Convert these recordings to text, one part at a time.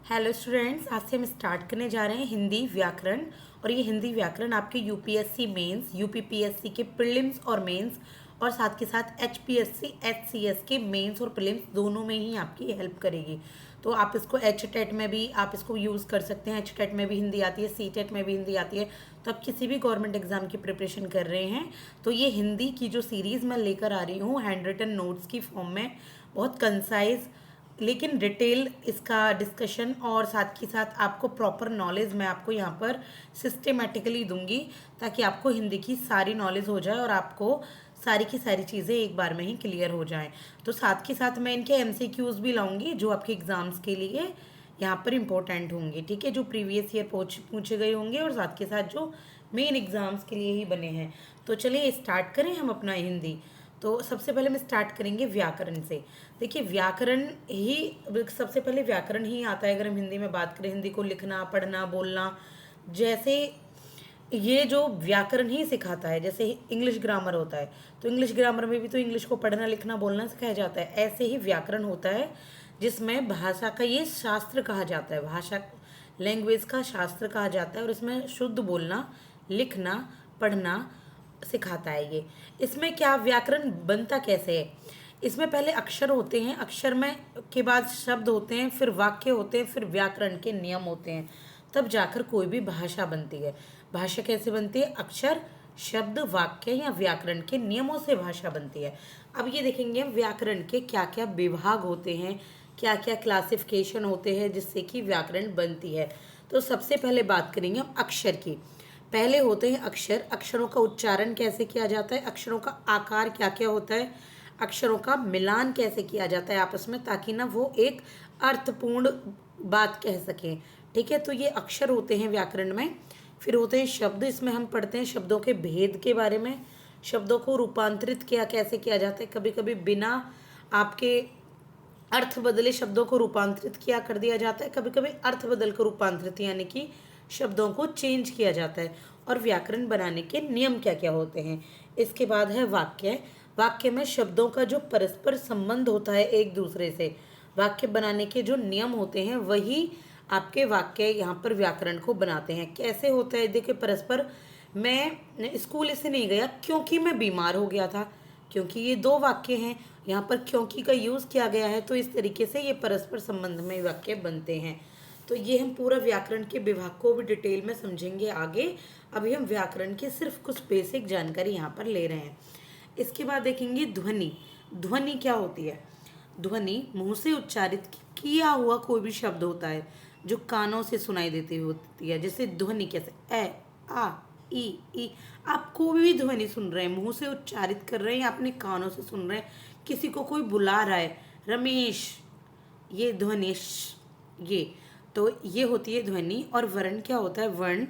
Hello students, आज से हम स्टार्ट करने जा रहे हैं हिंदी व्याकरण। और ये हिंदी व्याकरण आपके यूपीएससी मेंस, यूपीपीएससी के प्रीलिम्स और मेंस और साथ के साथ एचपीएससी एचसीएस के मेंस और प्रीलिम्स दोनों में ही आपकी हेल्प करेगी। तो आप इसको एच टेट में भी आप इसको यूज़ कर सकते हैं। एच टेट में भी हिंदी आती है, सी टेट में भी हिंदी आती है। तो आप किसी भी गवर्नमेंट एग्जाम की प्रिपरेशन कर रहे हैं तो ये हिंदी की जो सीरीज़ मैं लेकर आ रही हूँ हैंड रिटन नोट्स की फॉर्म में, बहुत कंसाइज लेकिन डिटेल इसका डिस्कशन और साथ ही साथ आपको प्रॉपर नॉलेज मैं आपको यहाँ पर सिस्टेमेटिकली दूंगी ताकि आपको हिंदी की सारी नॉलेज हो जाए और आपको सारी की सारी चीज़ें एक बार में ही क्लियर हो जाएं। तो साथ के साथ मैं इनके एमसीक्यूज भी लाऊंगी जो आपके एग्ज़ाम्स के लिए यहाँ पर इम्पोर्टेंट होंगे, ठीक है, जो प्रीवियस ईयर पूछे गए होंगे और साथ के साथ जो मेन एग्ज़ाम्स के लिए ही बने हैं। तो चलिए स्टार्ट करें हम अपना हिंदी। तो सबसे पहले हम स्टार्ट करेंगे व्याकरण से। देखिए व्याकरण ही सबसे पहले व्याकरण ही आता है। अगर हम हिंदी में बात करें, हिंदी को लिखना पढ़ना बोलना, जैसे ये जो व्याकरण ही सिखाता है, जैसे इंग्लिश ग्रामर होता है तो इंग्लिश ग्रामर में भी तो इंग्लिश को पढ़ना लिखना बोलना सिखाया जाता है, ऐसे ही व्याकरण होता है जिसमें भाषा का ये शास्त्र कहा जाता है, भाषा लैंग्वेज का शास्त्र कहा जाता है और इसमें शुद्ध बोलना लिखना पढ़ना सिखाता है ये। इसमें क्या व्याकरण बनता कैसे है? इसमें पहले अक्षर होते हैं, अक्षर में के बाद शब्द होते हैं, फिर वाक्य होते हैं, फिर व्याकरण के नियम होते हैं, तब जाकर कोई भी भाषा बनती है। भाषा कैसे बनती है? अक्षर शब्द वाक्य या व्याकरण के नियमों से भाषा बनती है। अब ये देखेंगे हम व्याकरण के क्या क्या विभाग होते हैं, क्या क्या क्लासिफिकेशन होते हैं जिससे कि व्याकरण बनती है। तो सबसे पहले बात करेंगे हम अक्षर की। पहले होते हैं अक्षर, अक्षरों का उच्चारण कैसे किया जाता है, अक्षरों का आकार क्या क्या होता है, अक्षरों का मिलान कैसे किया जाता है आपस में ताकि ना वो एक अर्थपूर्ण बात कह सकें, ठीक है। तो ये अक्षर होते हैं व्याकरण में। फिर होते हैं शब्द, इसमें हम पढ़ते हैं शब्दों के भेद के बारे में, शब्दों को रूपांतरित किया कैसे किया जाता है, कभी कभी बिना आपके अर्थ बदले शब्दों को रूपांतरित किया कर दिया जाता है, कभी कभी अर्थ बदल कर रूपांतरित यानी कि शब्दों को चेंज किया जाता है। और व्याकरण बनाने के नियम क्या क्या होते हैं। इसके बाद है वाक्य। वाक्य में शब्दों का जो परस्पर संबंध होता है एक दूसरे से, वाक्य बनाने के जो नियम होते हैं वही आपके वाक्य यहाँ पर व्याकरण को बनाते हैं। कैसे होता है? देखिए परस्पर, मैं स्कूल इससे नहीं गया क्योंकि मैं बीमार हो गया था, क्योंकि ये दो वाक्य हैं, यहाँ पर क्योंकि का यूज़ किया गया है, तो इस तरीके से ये परस्पर संबंध में वाक्य बनते हैं। तो ये हम पूरा व्याकरण के विभाग को भी डिटेल में समझेंगे आगे। अभी हम व्याकरण की सिर्फ कुछ बेसिक जानकारी यहाँ पर ले रहे हैं। इसके बाद देखेंगे ध्वनि। ध्वनि क्या होती है? ध्वनि मुंह से उच्चारित किया हुआ कोई भी शब्द होता है जो कानों से सुनाई देती होती है। जैसे ध्वनि कैसे, ए आ ई। आप कोई भी ध्वनि सुन रहे हैं, मुंह से उच्चारित कर रहे हैं या अपने कानों से सुन रहे हैं, किसी को कोई बुला रहा है, रमेश, ये ध्वनि ये, तो ये होती है ध्वनि। और वर्ण क्या होता है? वर्ण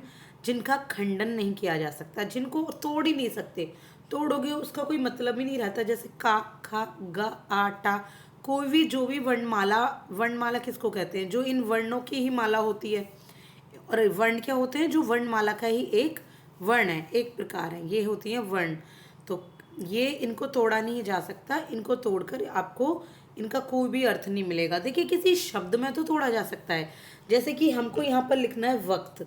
जिनका खंडन नहीं किया जा सकता, जिनको तोड़ ही नहीं सकते, तोड़ोगे उसका कोई मतलब ही नहीं रहता। जैसे का खा गा आ टा, कोई भी जो भी वर्णमाला, वर्णमाला किसको कहते हैं? जो इन वर्णों की ही माला होती है। और वर्ण क्या होते हैं? जो वर्णमाला का ही एक वर्ण है, एक प्रकार है, ये होती है वर्ण। तो ये इनको तोड़ा नहीं जा सकता, इनको तोड़कर आपको इनका कोई भी अर्थ नहीं मिलेगा। देखिए किसी शब्द में तो तोड़ा जा सकता है, जैसे कि हमको यहाँ पर लिखना है वक्त,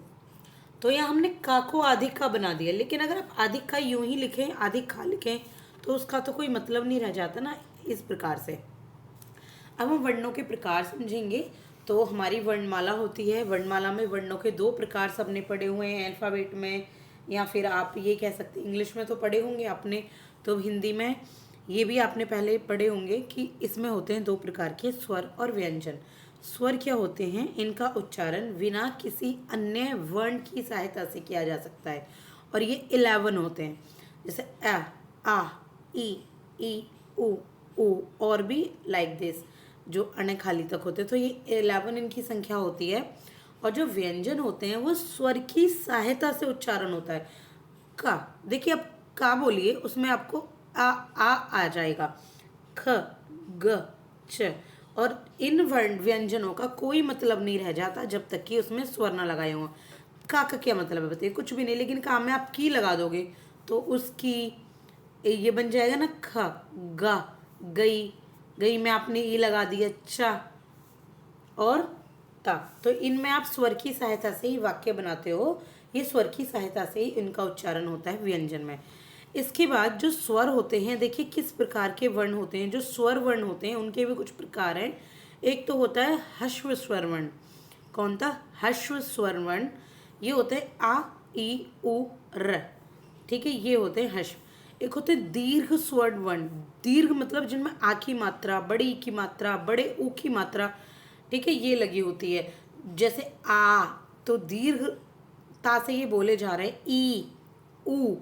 तो यहाँ हमने का को अधिक का बना दिया, लेकिन अगर आप अधिक का यूं ही लिखें, अधिक खा लिखें, तो उसका तो कोई मतलब नहीं रह जाता ना। इस प्रकार से अब हम वर्णों के प्रकार समझेंगे। तो हमारी वर्णमाला होती है, वर्णमाला में वर्णों के दो प्रकार सबने पढ़े हुए हैं अल्फ़ाबेट में, या फिर आप ये कह सकते हैं इंग्लिश में तो पढ़े होंगे आपने, तो हिंदी में ये भी आपने पहले पढ़े होंगे कि इसमें होते हैं दो प्रकार के, स्वर और व्यंजन। स्वर क्या होते हैं? इनका उच्चारण बिना किसी अन्य वर्ण की सहायता से किया जा सकता है और ये 11 होते हैं। जैसे आ आ ई उ और भी लाइक दिस, जो अण खाली तक होते हैं, तो ये 11 इनकी संख्या होती है। और जो व्यंजन होते हैं वो स्वर की सहायता से उच्चारण होता है। का, देखिए अब का बोलिए, उसमें आपको आ जाएगा, ख ग च। और इन वर्ण व्यंजनों का कोई मतलब नहीं रह जाता जब तक कि उसमें स्वर ना लगाए हों। का क्या मतलब है बताइए? कुछ भी नहीं, लेकिन का में आप की लगा दोगे तो उसकी ये बन जाएगा ना, ख गा गई, गई में आपने ई लगा दिया, चा और ता, तो इनमें आप स्वर की सहायता से ही वाक्य बनाते हो, ये स्वर की सहायता से ही इनका उच्चारण होता है व्यंजन में। इसके बाद जो स्वर होते हैं, देखिए किस प्रकार के वर्ण होते हैं। जो स्वर वर्ण होते हैं उनके भी कुछ प्रकार हैं। एक तो होता है ह्रस्व स्वर वर्ण। कौन था? ह्रस्व स्वर वर्ण। ये होते हैं आ, ई, उ, र। ठीक है, ये होते हैं ह्रस्व। एक होते हैं दीर्घ स्वर वर्ण। दीर्घ मतलब जिनमें आ की मात्रा, बड़ी की मात्रा, बड़े ऊ की मात्रा, ठीक है, ये लगी होती है। जैसे आ, तो दीर्घ ता से ये बोले जा रहे हैं। ई, उ,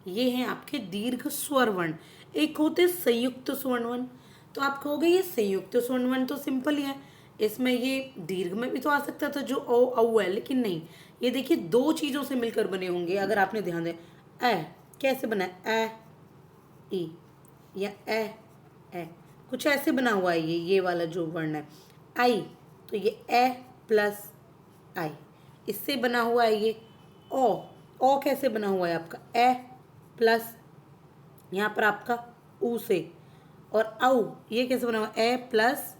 ये हैं आपके दीर्घ स्वर वर्ण। एक होते संयुक्त स्वर्ण वर्ण। तो आप कहोगे ये संयुक्त स्वर्ण वर्ण तो सिंपल ही है, इसमें ये दीर्घ में भी तो आ सकता था जो ओ औ है, लेकिन नहीं। ये देखिए दो चीजों से मिलकर बने होंगे, अगर आपने ध्यान दिया। ए कैसे बना है? ए, ई, या ए, कुछ ऐसे बना हुआ है ये वाला जो वर्ण है। आई, तो ये ए प्लस आई, इससे बना हुआ है ये। ओ कैसे बना हुआ है आपका? ए प्लस यहाँ पर आपका ऊ से। और औ ये कैसे बना हुआ है? ए प्लस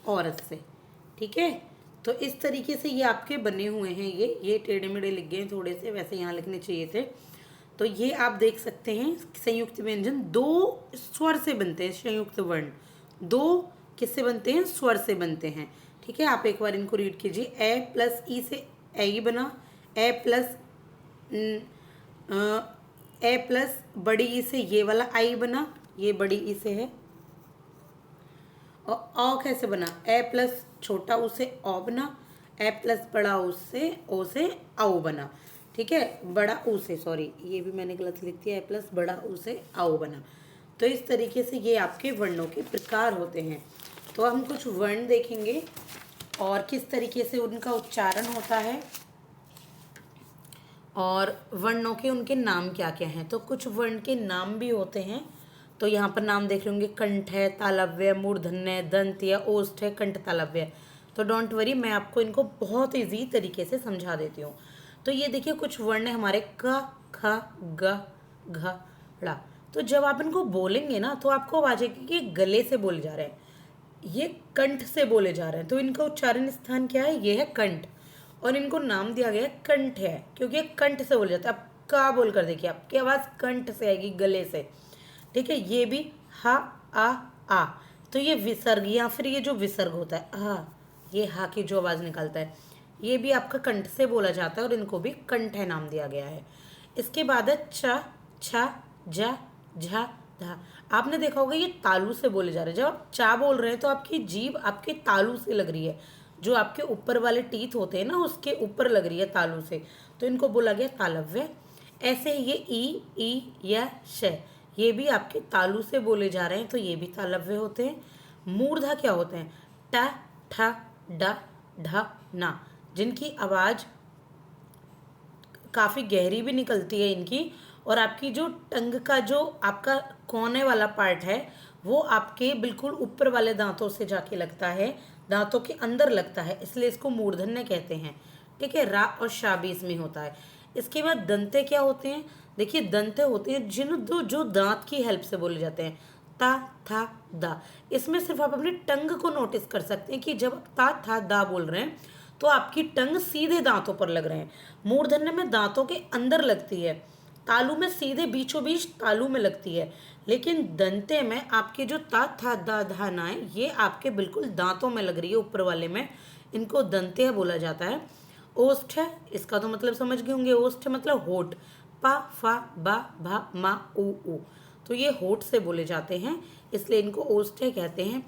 औरत से। ठीक है, तो इस तरीके से ये आपके बने हुए हैं। ये टेढ़े मेढ़े लिख गए थोड़े से, वैसे यहाँ लिखने चाहिए थे। तो ये आप देख सकते हैं संयुक्त व्यंजन दो स्वर से बनते हैं। संयुक्त वर्ण दो किससे बनते हैं? स्वर से बनते हैं। ठीक है, आप एक बार इनको रीड कीजिए। ए प्लस ई से ए ई बना। ए प्लस ए प्लस बड़ी ई से ये वाला आई बना, ये बड़ी ई से है। और औ कैसे बना? ए प्लस छोटा ऊ से औ बना। ए प्लस बड़ा ऊ से ओ से औ बना। ठीक है, बड़ा ऊ से, सॉरी ये भी मैंने गलत लिख दिया। ए प्लस बड़ा ऊ से औ बना। तो इस तरीके से ये आपके वर्णों के प्रकार होते हैं। तो हम कुछ वर्ण देखेंगे और किस तरीके से उनका उच्चारण होता है और वर्णों के उनके नाम क्या क्या हैं। तो कुछ वर्ण के नाम भी होते हैं। तो यहाँ पर नाम देख रहे होंगे, कंठ है, तालव्य, मूर्धन्य, दंत या ओष्ठ है, कंठ तालव्य। तो डोंट वरी, मैं आपको इनको बहुत ईजी तरीके से समझा देती हूँ। तो ये देखिए कुछ वर्ण है हमारे क, ख, ग, घ, ड़। तो जब आप इनको बोलेंगे ना तो आपको आवाज आएगी कि गले से बोले जा रहे हैं, ये कंठ से बोले जा रहे हैं। तो इनका उच्चारण स्थान क्या है? ये है कंठ। और इनको नाम दिया गया है कंठ है, क्योंकि ये कंठ से बोले जाते हैं। अब का बोल कर देखिए, आपकी आवाज कंठ से आएगी, गले से। ठीक है, ये भी हा, आ। तो ये विसर्ग या फिर ये जो विसर्ग होता है हा, ये हा की जो आवाज निकलता है, ये भी आपका कंठ से बोला जाता है और इनको भी कंठ है नाम दिया गया है। इसके बाद है च, छ, झ, झ, ध। आपने देखा होगा ये तालू से बोले जा रहे हैं। जब आप चा बोल रहे हैं तो आपकी जीभ आपके तालू से लग रही है, जो आपके ऊपर वाले टीथ होते हैं ना उसके ऊपर लग रही है तालू से। तो इनको बोला गया तालव्य। ऐसे ये ई या श, ये भी आपके तालू से बोले जा रहे हैं, तो ये भी तालव्य होते हैं। मूर्धा क्या होते हैं? ट, ठ, ड, ढ, ना, जिनकी आवाज काफ़ी गहरी भी निकलती है इनकी। और आपकी जो टंग का जो आपका कोने वाला पार्ट है वो आपके बिल्कुल ऊपर वाले दांतों से जाके लगता है, दांतों के अंदर लगता है, इसलिए इसको मूर्धन्य कहते हैं। ठीक है, रा और शा भी इसमें होता है। इसके बाद दंते क्या होते हैं? देखिए दंते होते हैं जो दांत की हेल्प से बोले जाते हैं। ता, था, दा। इसमें सिर्फ आप अपनी टंग को नोटिस कर सकते हैं कि जब आप ता, था, दा बोल रहे हैं तो आपकी टंग सीधे दांतों पर लग रहे हैं। मूर्धन्य में दांतों के अंदर लगती है, तालु में सीधे बीचों बीच तालु में लगती है। लेकिन दंते में आपके जो ता, था, दा, धा, ना है, ये आपके बिल्कुल दांतों में लग रही है, ऊपर वाले में। इनको दंते बोला जाता है। ओष्ठ है, इसका तो मतलब समझ गए होंगे। ओष्ठ मतलब होठ। पा, फा, बा, भा, मा, ऊ। तो ये होठ से बोले जाते हैं, इसलिए इनको ओष्ठ कहते हैं।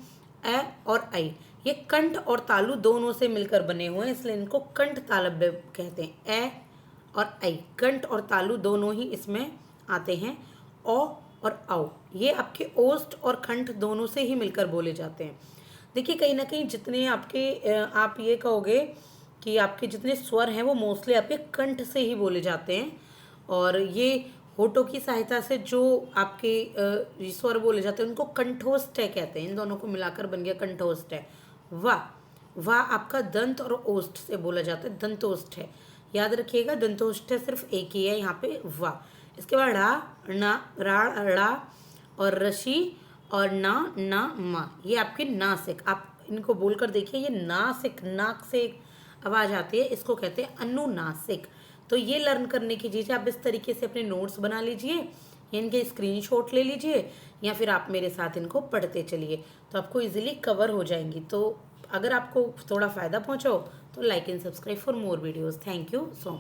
ए और आई, ये कंठ और तालु दोनों से मिलकर बने हुए हैं, इसलिए इनको कंठ तालव्य कहते हैं। ए और आई, कंठ और तालु दोनों ही इसमें आते हैं। ओ और औ, ये आपके ओष्ठ और कंठ दोनों से ही मिलकर बोले जाते हैं। देखिए कहीं ना कहीं जितने आपके आप ये कहोगे कि आपके जितने स्वर हैं वो मोस्टली आपके कंठ से ही बोले जाते हैं। और ये होठों की सहायता से जो आपके स्वर बोले जाते हैं उनको कंठोष्ठ कहते हैं। इन दोनों को मिलाकर बन गया कंठोष्ठ। वाह आपका दंत और ओष्ठ से बोला जाता है, दंतोष्ठ है। याद रखिएगा दंतोष्ठ सिर्फ एक ही है यहाँ पे, वाह। इसके बाद रा, ना, रा, ड़ा और रशी और ना, मा, ये आपके नासिक। आप इनको बोलकर देखिए, ये नासिक, नाक से आवाज़ आती है, इसको कहते हैं अनुनासिक। तो ये लर्न करने की चीज़ आप इस तरीके से अपने नोट्स बना लीजिए, इनके स्क्रीनशॉट ले लीजिए, या फिर आप मेरे साथ इनको पढ़ते चलिए, तो आपको इजीली कवर हो जाएंगी। तो अगर आपको थोड़ा फ़ायदा पहुंचा हो तो like and subscribe for more videos. Thank you so much.